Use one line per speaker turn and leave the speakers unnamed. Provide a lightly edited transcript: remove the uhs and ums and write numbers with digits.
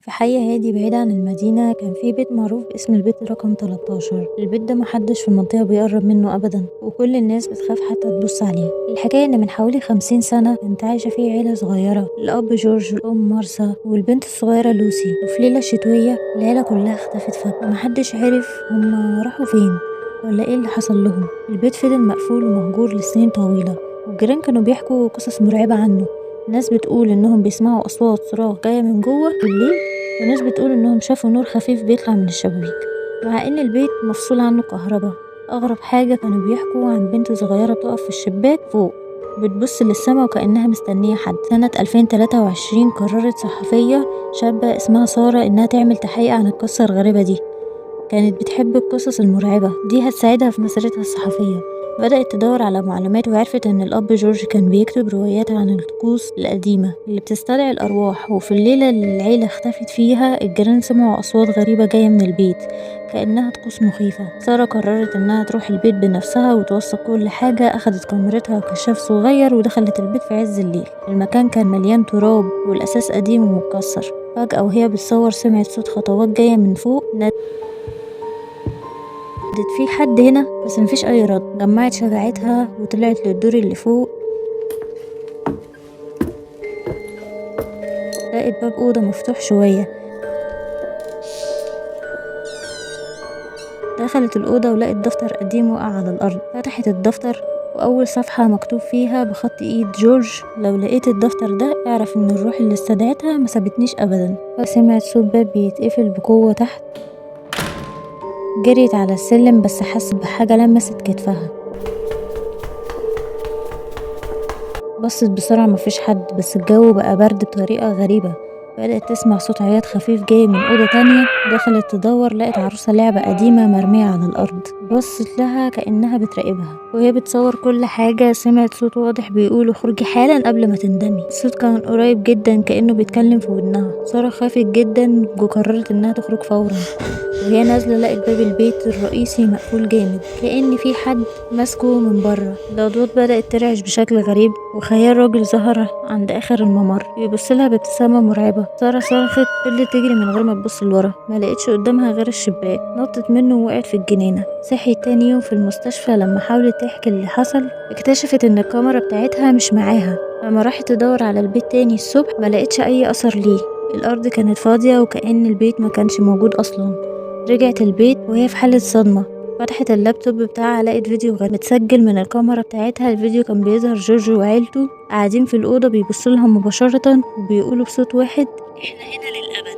في حي هادي بعيد عن المدينة كان في بيت معروف باسم البيت رقم 13. البيت ده محدش في المنطقة بيقرب منه أبدا، وكل الناس بتخاف حتى تبص عليه. الحكاية إن من حوالي 50 سنة كانت عايشة فيه عيلة صغيرة، الأب جورج والأم مارسا والبنت الصغيرة لوسي. وفي ليلة شتوية العيلة كلها اختفت فجأة، ومحدش عرف هما راحوا فين ولا ايه اللي حصل لهم. البيت فضل مقفول ومهجور لسنين طويلة، والجيران كانوا بيحكوا قصص مرعبة عنه. ناس بتقول انهم بيسمعوا اصوات صراخ جاية من جوه بالليل، وناس بتقول انهم شافوا نور خفيف بيطلع من الشبابيك، مع ان البيت مفصول عنه كهرباء. اغرب حاجة كانوا بيحكوا عن بنت صغيرة بتقف في الشباك فوق بتبص للسما وكأنها مستنية حد. سنة 2023 قررت صحفية شابة اسمها سارة انها تعمل تحقيق عن القصة الغريبة دي. كانت بتحب القصص المرعبة دي، هتساعدها في مسيرتها الصحفية. بدأت تدور على معلومات وعرفت إن الأب جورج كان بيكتب روايات عن الطقوس القديمة اللي بتستدعي الأرواح. وفي الليلة اللي العيلة اختفت فيها الجيران سمعوا أصوات غريبة جاية من البيت كأنها طقوس مخيفة. سارة قررت إنها تروح البيت بنفسها وتوثق كل حاجة. أخدت كاميرتها وكشاف صغير ودخلت البيت في عز الليل. المكان كان مليان تراب والأساس قديم ومتكسر. فجأة وهي بتصور سمعت صوت خطوات جاية من فوق. في حد هنا؟ بس مفيش اي رد. جمعت شجاعتها وطلعت للدور اللي فوق. لقيت باب اوضه مفتوح شويه. دخلت الاوضه ولقيت دفتر قديم وقع على الارض. فتحت الدفتر واول صفحه مكتوب فيها بخط ايد جورج: لو لقيت الدفتر ده اعرف ان الروح اللي استدعتها ما سابتنيش ابدا. فسمعت صوت باب بيتقفل بقوه تحت. جريت على السلم بس حست بحاجه لمست كتفها. بصت بسرعة، مفيش حد، بس الجو بقى برد بطريقة غريبة. بدأت تسمع صوت عياط خفيف جاي من أوضة تانية. دخلت تدور لقت عروسة لعبة قديمة مرمية على الأرض. بصت لها كأنها بتراقبها وهي بتصور كل حاجة. سمعت صوت واضح بيقول: اخرجي حالا قبل ما تندمي. الصوت كان قريب جدا كأنه بيتكلم في ودنها. سارة خافت جدا وقررت انها تخرج فورا. وهي نازلة لقت باب البيت الرئيسي مقفول جامد كأن في حد ماسكه من بره. الأضواء بدأت ترعش بشكل غريب، وخيال راجل ظهر عند آخر الممر بيبصلها بابتسامة مرعبة. سارة صرخت، فضلت تجري من غير ما تبص لورا. ما لقيتش قدامها غير الشباك. نطت منه ووقعت في الجنينة. صحيت تاني يوم في المستشفى. لما حاولت تحكي اللي حصل اكتشفت ان الكاميرا بتاعتها مش معاها. لما راحت تدور على البيت تاني الصبح ما لقيتش اي اثر ليه. الارض كانت فاضية وكأن البيت ما كانش موجود اصلا. رجعت البيت وهي في حالة صدمة. فتحت اللابتوب بتاعها لقيت فيديو غير متسجل من الكاميرا بتاعتها. الفيديو كان بيظهر جورج وعيلته قاعدين في الأوضة بيبصوا لها مباشرة وبيقولوا بصوت واحد: احنا هنا للأبد.